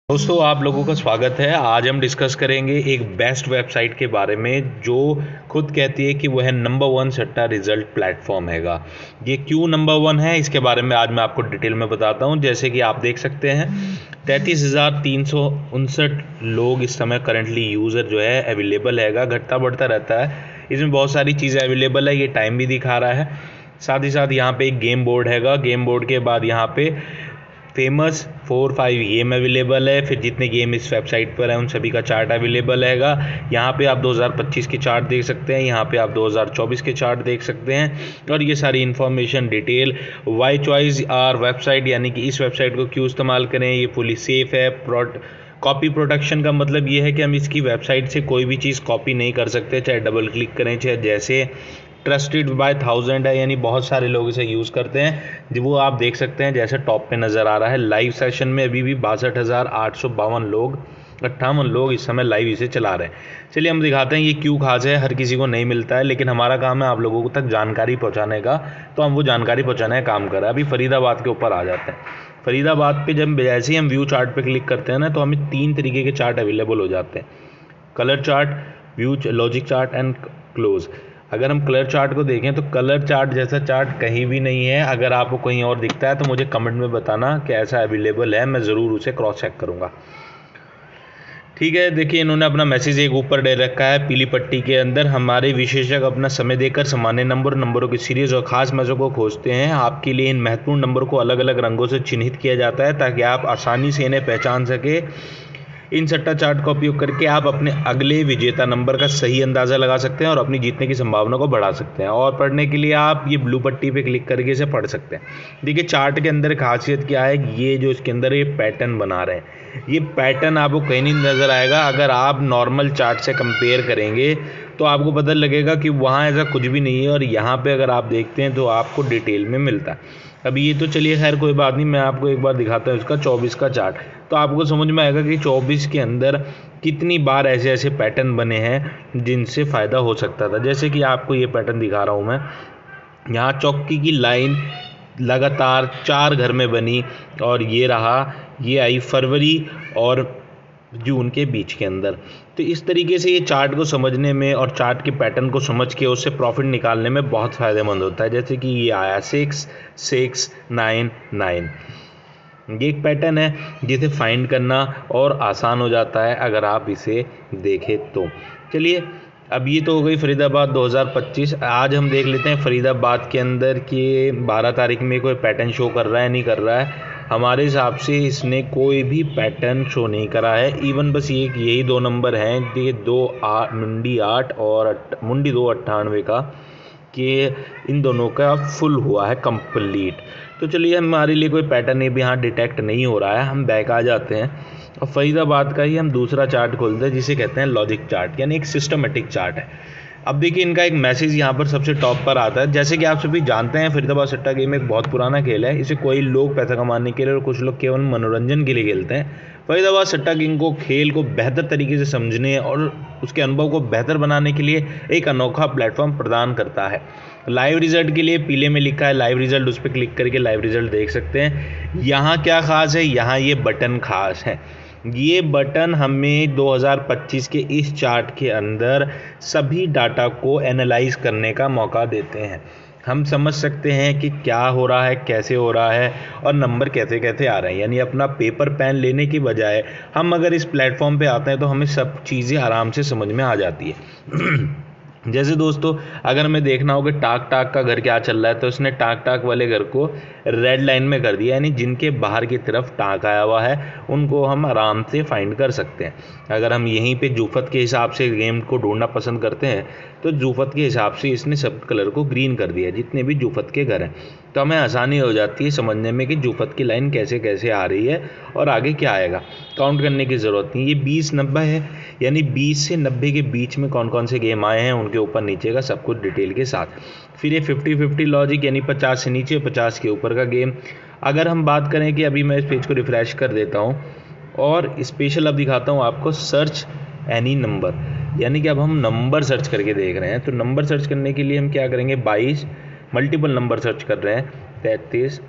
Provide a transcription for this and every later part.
दोस्तों आप लोगों का स्वागत है। आज हम डिस्कस करेंगे एक बेस्ट वेबसाइट के बारे में जो खुद कहती है कि वह नंबर 1 सट्टा रिजल्ट प्लेटफॉर्म हैगा। ये क्यों नंबर 1 है इसके बारे में आज मैं आपको डिटेल में बताता हूं। जैसे कि आप देख सकते हैं 33,359 लोग इस समय करंटली यूज़र जो है अवेलेबल हैगा, घटता बढ़ता रहता है। इसमें बहुत सारी चीज़ें अवेलेबल है, ये टाइम भी दिखा रहा है। साथ ही साथ यहाँ पे एक गेम बोर्ड हैगा। गेम बोर्ड के बाद यहाँ पे फेमस 4-5 गेम अवेलेबल है। फिर जितने गेम इस वेबसाइट पर हैं उन सभी का चार्ट अवेलेबल हैगा। यहाँ पे आप 2025 के चार्ट देख सकते हैं, यहाँ पे आप 2024 के चार्ट देख सकते हैं और ये सारी information detail. Why choice our website, यानी कि इस वेबसाइट को क्यों इस्तेमाल करें, ये फुली सेफ है। कॉपी प्रोटेक्शन का मतलब ये है कि हम इसकी वेबसाइट से कोई भी चीज़ कॉपी नहीं कर सकते, चाहे डबल क्लिक करें चाहे जैसे। ट्रस्टेड बाय 1000 है, यानी बहुत सारे लोग इसे यूज़ करते हैं। वो आप देख सकते हैं जैसे टॉप पे नज़र आ रहा है। लाइव सेशन में अभी भी 62,852 लोग 58 लोग इस समय लाइव इसे चला रहे हैं। चलिए हम दिखाते हैं ये क्यों खास है। हर किसी को नहीं मिलता है, लेकिन हमारा काम है आप लोगों तक जानकारी पहुंचाने का, तो हम वो जानकारी पहुंचाने का काम कर रहे हैं। अभी फरीदाबाद के ऊपर आ जाते हैं। फरीदाबाद पे जब जैसे ही हम व्यू चार्ट पे क्लिक करते हैं ना, तो हमें 3 तरीके के चार्ट अवेलेबल हो जाते हैं: colour chart, view logic chart and close. अगर हम कलर चार्ट को देखें तो कलर चार्ट जैसा चार्ट कहीं भी नहीं है। अगर आपको कहीं और दिखता है तो मुझे कमेंट में बताना कि ऐसा अवेलेबल है, मैं ज़रूर उसे क्रॉस चेक करूँगा। ठीक है, देखिए इन्होंने अपना मैसेज एक ऊपर दे रखा है पीली पट्टी के अंदर। हमारे विशेषज्ञ अपना समय देकर सामान्य नंबरों की सीरीज और खास मैचों को खोजते हैं। आपके लिए इन महत्वपूर्ण नंबरों को अलग अलग रंगों से चिन्हित किया जाता है ताकि आप आसानी से इन्हें पहचान सके। इन सट्टा चार्ट का उपयोग करके आप अपने अगले विजेता नंबर का सही अंदाज़ा लगा सकते हैं और अपनी जीतने की संभावना को बढ़ा सकते हैं। और पढ़ने के लिए आप ये ब्लू पट्टी पे क्लिक करके इसे पढ़ सकते हैं। देखिए चार्ट के अंदर खासियत क्या है, ये जो इसके अंदर ये पैटर्न बना रहे हैं, ये पैटर्न आपको कहीं नहीं नज़र आएगा। अगर आप नॉर्मल चार्ट से कंपेयर करेंगे तो आपको पता लगेगा कि वहाँ ऐसा कुछ भी नहीं है, और यहाँ पे अगर आप देखते हैं तो आपको डिटेल में मिलता है। अभी ये तो चलिए खैर कोई बात नहीं, मैं आपको एक बार दिखाता हूँ इसका 24 का चार्ट, तो आपको समझ में आएगा कि 24 के अंदर कितनी बार ऐसे ऐसे पैटर्न बने हैं जिनसे फ़ायदा हो सकता था। जैसे कि आपको ये पैटर्न दिखा रहा हूँ मैं, यहाँ चौकी की लाइन लगातार 4 घर में बनी और ये रहा, ये आई फरवरी और जून के बीच के अंदर। तो इस तरीके से ये चार्ट को समझने में और चार्ट के पैटर्न को समझ के उससे प्रॉफिट निकालने में बहुत फ़ायदेमंद होता है। जैसे कि ये आया 6 6 9 9, ये एक पैटर्न है जिसे फाइंड करना और आसान हो जाता है अगर आप इसे देखें तो। चलिए अब ये तो हो गई फरीदाबाद 2025। आज हम देख लेते हैं फरीदाबाद के अंदर कि 12 तारीख में कोई पैटर्न शो कर रहा है नहीं कर रहा है। हमारे हिसाब से इसने कोई भी पैटर्न शो नहीं करा है। इवन बस ये यही 2 नंबर हैं, ये 2 मुंडी 8 और मुंडी 298 का, कि इन दोनों का फुल हुआ है कंप्लीट। तो चलिए हमारे लिए कोई पैटर्न भी यहाँ डिटेक्ट नहीं हो रहा है, हम बैक आ जाते हैं। और फरीदाबाद का ही हम दूसरा चार्ट खोलते हैं जिसे कहते हैं लॉजिक चार्ट, यानी एक सिस्टमेटिक चार्ट है। अब देखिए इनका एक मैसेज यहाँ पर सबसे टॉप पर आता है। जैसे कि आप सभी जानते हैं फरीदाबाद सट्टा गेम एक बहुत पुराना खेल है। इसे कोई लोग पैसा कमाने के लिए और कुछ लोग केवल मनोरंजन के लिए खेलते हैं। फरीदाबाद सट्टा गेम को खेल को बेहतर तरीके से समझने और उसके अनुभव को बेहतर बनाने के लिए एक अनोखा प्लेटफॉर्म प्रदान करता है। लाइव रिजल्ट के लिए पीले में लिखा है लाइव रिजल्ट, उस पर क्लिक करके लाइव रिजल्ट देख सकते हैं। यहाँ क्या खास है, यहाँ ये बटन खास है। ये बटन हमें 2025 के इस चार्ट के अंदर सभी डाटा को एनालाइज करने का मौका देते हैं। हम समझ सकते हैं कि क्या हो रहा है, कैसे हो रहा है और नंबर कैसे कैसे आ रहे हैं। यानी अपना पेपर पेन लेने की बजाय हम अगर इस प्लेटफॉर्म पे आते हैं तो हमें सब चीज़ें आराम से समझ में आ जाती है। जैसे दोस्तों अगर हमें देखना हो कि टाक टाक का घर क्या चल रहा है, तो इसने टाक टाक वाले घर को रेड लाइन में कर दिया, यानी जिनके बाहर की तरफ टाक आया हुआ है उनको हम आराम से फाइंड कर सकते हैं। अगर हम यहीं पे जूफत के हिसाब से गेम को ढूंढना पसंद करते हैं तो जूफत के हिसाब से इसने सब कलर को ग्रीन कर दिया जितने भी जूफत के घर हैं। तो हमें आसानी हो जाती है समझने में कि जूफत की लाइन कैसे कैसे आ रही है और आगे क्या आएगा। काउंट करने की ज़रूरत नहीं, ये 20-90 है, यानी 20 से 90 के बीच में कौन कौन से गेम आए हैं उनके ऊपर नीचे का सब कुछ डिटेल के साथ। फिर ये 50-50 लॉजिक, यानी 50 से नीचे 50 के ऊपर का गेम। अगर हम बात करें कि अभी मैं इस पेज को रिफ्रेश कर देता हूँ और स्पेशल अब दिखाता हूँ आपको सर्च एनी नंबर, यानी कि अब हम नंबर सर्च करके देख रहे हैं। तो नंबर सर्च करने के लिए हम क्या करेंगे, 22 मल्टीपल नंबर सर्च कर रहे हैं, 33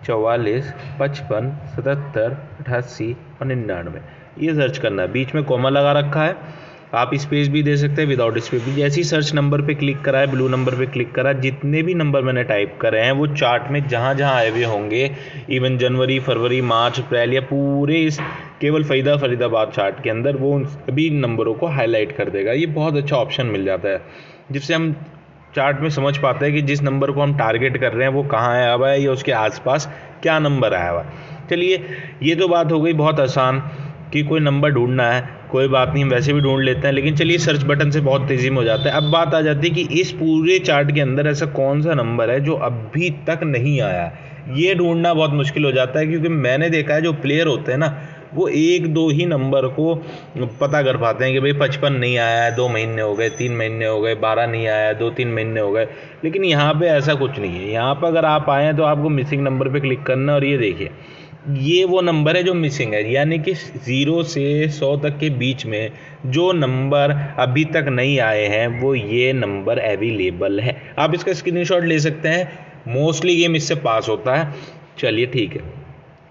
44, 55, 77, 88 और 99, ये सर्च करना है। बीच में कॉमा लगा रखा है, आप स्पेस भी दे सकते हैं, विदाउट स्पेस भी। जैसे ही सर्च नंबर पे क्लिक करा है, ब्लू नंबर पे क्लिक करा, जितने भी नंबर मैंने टाइप करे हैं वो चार्ट में जहाँ जहाँ आए हुए होंगे, इवन जनवरी, फरवरी, मार्च, अप्रैल या पूरे इस केवल फरीदाबाद चार्ट के अंदर, वो उन सभी नंबरों को हाईलाइट कर देगा। ये बहुत अच्छा ऑप्शन मिल जाता है, जिससे हम चार्ट में समझ पाते हैं कि जिस नंबर को हम टारगेट कर रहे हैं वो कहाँ आया हुआ है या उसके आसपास क्या नंबर आया हुआ है। चलिए, ये तो बात हो गई बहुत आसान कि कोई नंबर ढूंढना है, कोई बात नहीं, हम वैसे भी ढूंढ लेते हैं। लेकिन चलिए, सर्च बटन से बहुत तेज़ी में हो जाता है। अब बात आ जाती है कि इस पूरे चार्ट के अंदर ऐसा कौन सा नंबर है जो अभी तक नहीं आया। ये ढूंढना बहुत मुश्किल हो जाता है, क्योंकि मैंने देखा है जो प्लेयर होते हैं ना, वो 1-2 ही नंबर को पता कर पाते हैं कि भाई 55 नहीं आया है, 2 महीने हो गए, 3 महीने हो गए, 12 नहीं आया है, 2-3 महीने हो गए। लेकिन यहाँ पे ऐसा कुछ नहीं है। यहाँ पर अगर आप आए हैं तो आपको मिसिंग नंबर पे क्लिक करना है, और ये देखिए, ये वो नंबर है जो मिसिंग है। यानी कि 0 से 100 तक के बीच में जो नंबर अभी तक नहीं आए हैं वो ये नंबर अवेलेबल है। आप इसका स्क्रीनशॉट ले सकते हैं, मोस्टली गेम इससे पास होता है। चलिए ठीक है।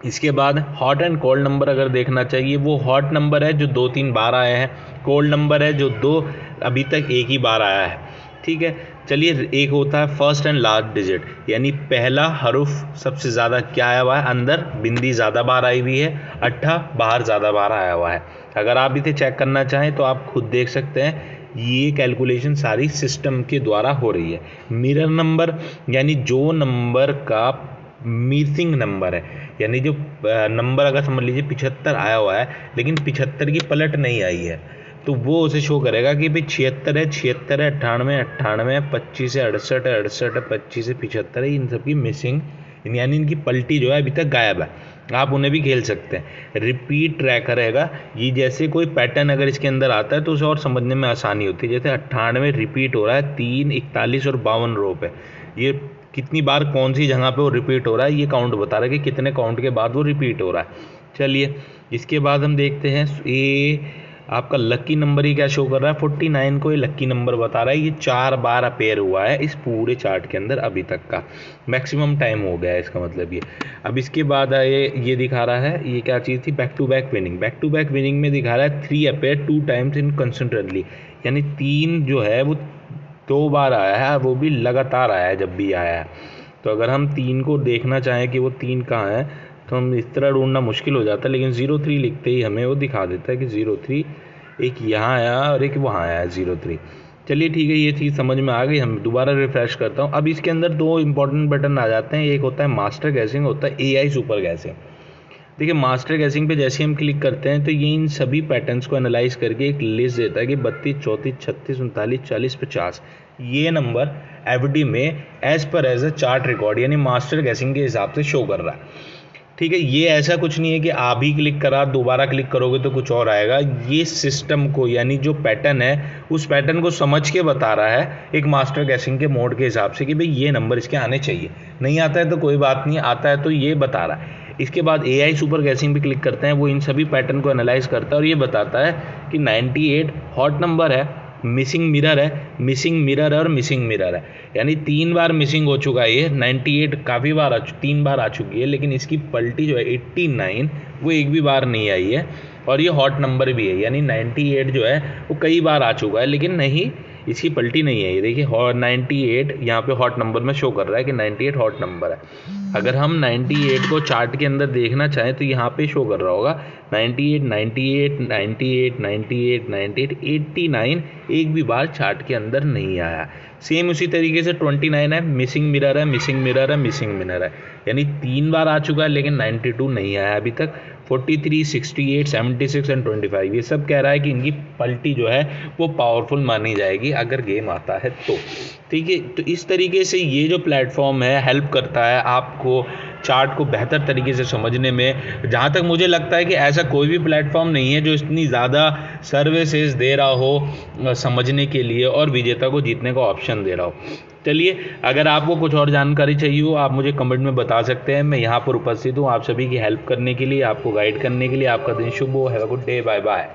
इसके बाद हॉट एंड कोल्ड नंबर अगर देखना चाहिए, वो हॉट नंबर है जो 2-3 बार आए हैं, कोल्ड नंबर है जो 2 अभी तक एक ही बार आया है। ठीक है, चलिए, एक होता है फर्स्ट एंड लास्ट डिजिट, यानी पहला हरूफ सबसे ज़्यादा क्या आया हुआ है, अंदर बिंदी ज़्यादा बार आई हुई है, अट्ठा बाहर ज़्यादा बार आया हुआ है। अगर आप इसे चेक करना चाहें तो आप खुद देख सकते हैं, ये कैलकुलेशन सारी सिस्टम के द्वारा हो रही है। मिरर नंबर, यानी जो नंबर का मिसिंग नंबर है, यानी जो नंबर अगर समझ लीजिए 75 आया हुआ है लेकिन 75 की पलट नहीं आई है, तो वो उसे शो करेगा कि भाई 76 है, 76 है, 98, 98, 25 है, 68 है, 68 है, 25 है, 75 है, इन सब की मिसिंग, यानी इनकी पलटी जो है अभी तक गायब है। आप उन्हें भी खेल सकते हैं। रिपीट ट्रैकर रहेगा, ये जैसे कोई पैटर्न अगर इसके अंदर आता है तो उसे और समझने में आसानी होती है। जैसे 98 रिपीट हो रहा है 3, 41 और 52 रो पे, ये कितनी बार कौन सी जगह पे वो रिपीट हो रहा है, ये काउंट बता रहा है कि कितने काउंट के बाद वो रिपीट हो रहा है। चलिए, इसके बाद हम देखते हैं ये आपका लकी नंबर ही क्या शो कर रहा है, 49 को ये लकी नंबर बता रहा है। ये 4 बार अपेयर हुआ है इस पूरे चार्ट के अंदर अभी तक का, मैक्सिमम टाइम हो गया है इसका मतलब ये। अब इसके बाद ये दिखा रहा है, ये क्या चीज़ थी, back to back winning. Back to back winning में दिखा रहा है 3 अपेयर 2 टाइम्स इन कंसिस्टेंटली, यानी 3 जो है वो 2 बार आया है, वो भी लगातार आया है जब भी आया है। तो अगर हम 3 को देखना चाहें कि वो 3 कहाँ है, तो हम इस तरह ढूंढना मुश्किल हो जाता है, लेकिन 03 लिखते ही हमें वो दिखा देता है कि 03 एक यहाँ आया और एक वहाँ आया 03। चलिए ठीक है, ये चीज़ समझ में आ गई। हम दोबारा रिफ्रेश करता हूँ। अब इसके अंदर 2 इंपॉर्टेंट बटन आ जाते हैं, एक होता है मास्टर गैसिंग, होता है AI सुपर गैसिंग। देखिए, मास्टर गैसिंग पे जैसे हम क्लिक करते हैं तो ये इन सभी पैटर्न्स को एनालाइज करके एक लिस्ट देता है कि 32, 34, 36, 39, 40, 50 ये नंबर एफडी में as per age a chart record, यानी मास्टर गैसिंग के हिसाब से शो कर रहा है। ठीक है, ये ऐसा कुछ नहीं है कि आप ही क्लिक करा दोबारा क्लिक करोगे तो कुछ और आएगा। ये सिस्टम को, यानी जो पैटर्न है उस पैटर्न को समझ के बता रहा है एक मास्टर गैसिंग के मोड के हिसाब से कि भाई ये नंबर इसके आने चाहिए। नहीं आता है तो कोई बात नहीं, आता है तो ये बता रहा है। इसके बाद AI सुपर गैसिंग पे क्लिक करते हैं, वो इन सभी पैटर्न को एनालाइज करता है और ये बताता है कि 98 हॉट नंबर है, मिसिंग मिरर है, मिसिंग मिरर है और मिसिंग मिरर है, यानी 3 बार मिसिंग हो चुका है। ये 98 काफ़ी बार 3 बार आ चुकी है, लेकिन इसकी पलटी जो है 89 वो एक भी बार नहीं आई है। और ये हॉट नंबर भी है, यानी 98 जो है वो कई बार आ चुका है लेकिन नहीं, इसकी पलटी नहीं है। ये देखिए 98 यहाँ पे हॉट नंबर में शो कर रहा है कि 98 हॉट नंबर है। अगर हम 98 को चार्ट के अंदर देखना चाहें तो यहाँ पे शो कर रहा होगा 98, 98, 98, 98, 98, 89 एक भी बार चार्ट के अंदर नहीं आया। सेम उसी तरीके से 29 है, मिसिंग मिरर है, मिसिंग मिरर है, मिसिंग मिरर है, यानी 3 बार आ चुका है लेकिन 92 नहीं आया अभी तक। 43, 68, 76 एंड 25 ये सब कह रहा है कि इनकी पलटी जो है वो पावरफुल मानी जाएगी अगर गेम आता है तो। ठीक है, तो इस तरीके से ये जो प्लेटफॉर्म है हेल्प करता है आपको चार्ट को बेहतर तरीके से समझने में। जहाँ तक मुझे लगता है कि ऐसा कोई भी प्लेटफॉर्म नहीं है जो इतनी ज़्यादा सर्विसेज दे रहा हो समझने के लिए और विजेता को जीतने का ऑप्शन दे रहा हो। चलिए, अगर आपको कुछ और जानकारी चाहिए हो आप मुझे कमेंट में बता सकते हैं। मैं यहाँ पर उपस्थित हूँ आप सभी की हेल्प करने के लिए, आपको गाइड करने के लिए। आपका दिन शुभ हो। Have a good day, bye bye.